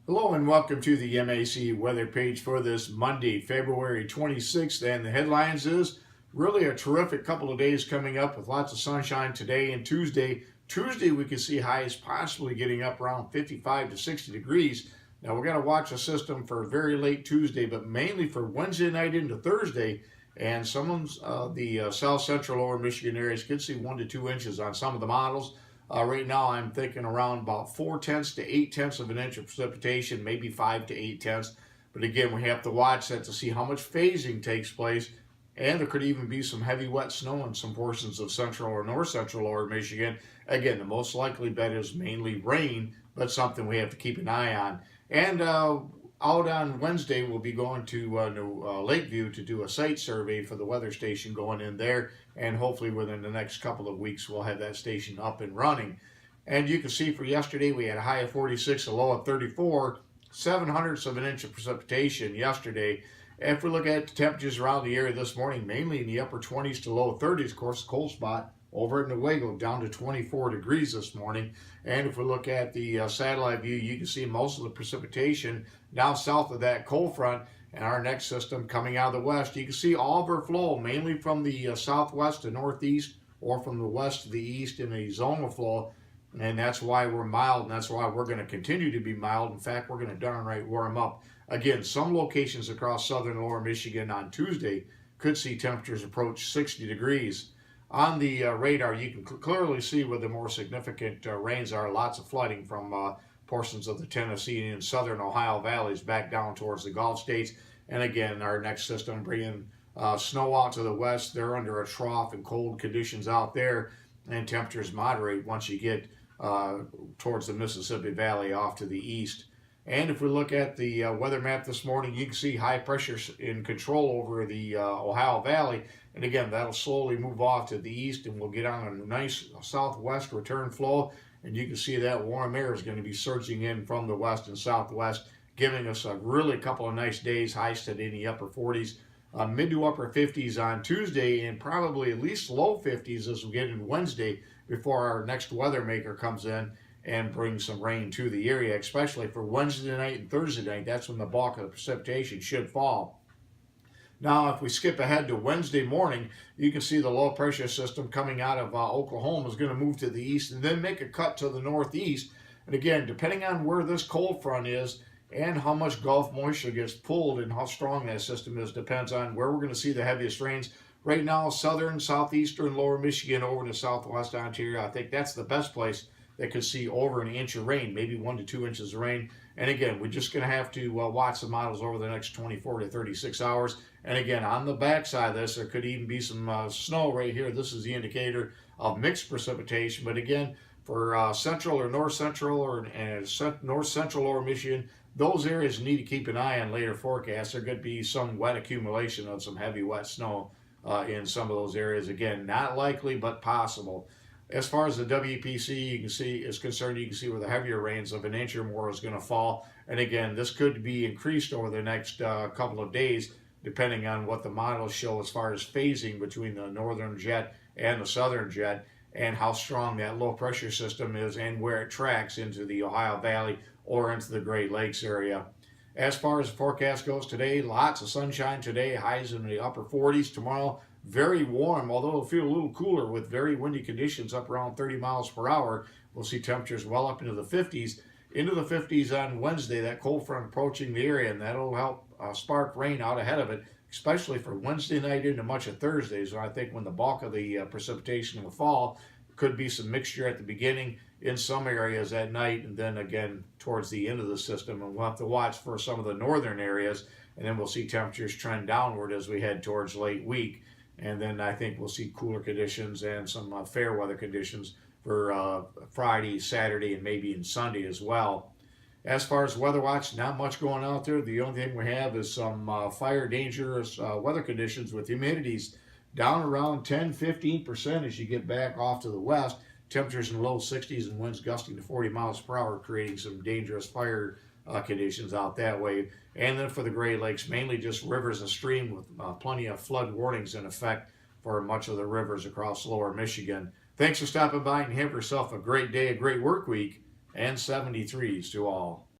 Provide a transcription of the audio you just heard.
Hello and welcome to the MAC weather page for this Monday, February 26th. And the headlines is really a terrific couple of days coming up with lots of sunshine today and Tuesday. Tuesday we can see highs possibly getting up around 55 to 60 degrees. Now we're going to watch a system for very late Tuesday, but mainly for Wednesday night into Thursday. And some of the south central lower Michigan areas could see 1 to 2 inches on some of the models. Right now, I'm thinking around about 4/10 to 8/10 of an inch of precipitation, maybe 5 to 8/10. But again, we have to watch that to see how much phasing takes place. And there could even be some heavy wet snow in some portions of central or north central lower Michigan. Again, the most likely bet is mainly rain, but something we have to keep an eye on. And out on Wednesday, we'll be going to Lakeview to do a site survey for the weather station going in there, and hopefully within the next couple of weeks we'll have that station up and running. And you can see for yesterday we had a high of 46, a low of 34, 7/100ths of an inch of precipitation yesterday. If we look at the temperatures around the area this morning, mainly in the upper 20s to low 30s, of course, the cold spot over in Newaygo down to 24 degrees this morning. And if we look at the satellite view, you can see most of the precipitation now south of that cold front and our next system coming out of the west. You can see all of our flow mainly from the southwest to northeast or from the west to the east in a zonal flow. And that's why we're mild, and that's why we're going to continue to be mild. In fact, we're going to darn right warm up. Again, some locations across southern lower Michigan on Tuesday could see temperatures approach 60 degrees. On the radar, you can clearly see where the more significant rains are. Lots of flooding from portions of the Tennessee and southern Ohio valleys back down towards the Gulf states. And again, our next system bringing snow out to the west. They're under a trough and cold conditions out there, and temperatures moderate once you get towards the Mississippi Valley off to the east. And if we look at the weather map this morning, you can see high pressure in control over the Ohio Valley. And again, that'll slowly move off to the east, and we'll get on a nice southwest return flow. And you can see that warm air is going to be surging in from the west and southwest, giving us a really couple of nice days, highs today in the upper 40s, mid to upper 50s on Tuesday, and probably at least low 50s as we get into Wednesday before our next weather maker comes in and bring some rain to the area, especially for Wednesday night and Thursday night. That's when the bulk of the precipitation should fall. Now, if we skip ahead to Wednesday morning, you can see the low pressure system coming out of Oklahoma is going to move to the east and then make a cut to the northeast. And again, depending on where this cold front is and how much Gulf moisture gets pulled and how strong that system is, depends on where we're going to see the heaviest rains. Right now, southern, southeastern, lower Michigan over to southwest Ontario, I think that's the best place that could see over an inch of rain, maybe 1 to 2 inches of rain. And again, we're just going to have to watch the models over the next 24 to 36 hours. And again, on the backside of this, there could even be some snow right here. This is the indicator of mixed precipitation. But again, for central or north central or north central lower Michigan, those areas need to keep an eye on later forecasts. There could be some wet accumulation of some heavy wet snow in some of those areas. Again, not likely, but possible. As far as the WPC you can see is concerned, you can see where the heavier rains of an inch or more is going to fall. And again, this could be increased over the next couple of days, depending on what the models show as far as phasing between the northern jet and the southern jet, and how strong that low pressure system is and where it tracks into the Ohio Valley or into the Great Lakes area. As far as the forecast goes today, lots of sunshine today, highs in the upper 40s. Tomorrow, very warm, although it'll feel a little cooler with very windy conditions up around 30 miles per hour. We'll see temperatures well up into the 50s. Into the 50s on Wednesday, that cold front approaching the area, and that'll help spark rain out ahead of it, especially for Wednesday night into much of Thursday. So I think when the bulk of the precipitation will fall, could be some mixture at the beginning in some areas at night, and then again towards the end of the system. And we'll have to watch for some of the northern areas, and then we'll see temperatures trend downward as we head towards late week. And then I think we'll see cooler conditions and some fair weather conditions for Friday, Saturday, and maybe in Sunday as well. As far as weather watch, not much going out there. The only thing we have is some fire dangerous weather conditions with humidities down around 10-15% as you get back off to the west. Temperatures in the low 60s and winds gusting to 40 miles per hour, creating some dangerous fire conditions out that way. And then for the Great Lakes, mainly just rivers and stream with plenty of flood warnings in effect for much of the rivers across lower Michigan. Thanks for stopping by, and have yourself a great day, a great work week, and 73s to all.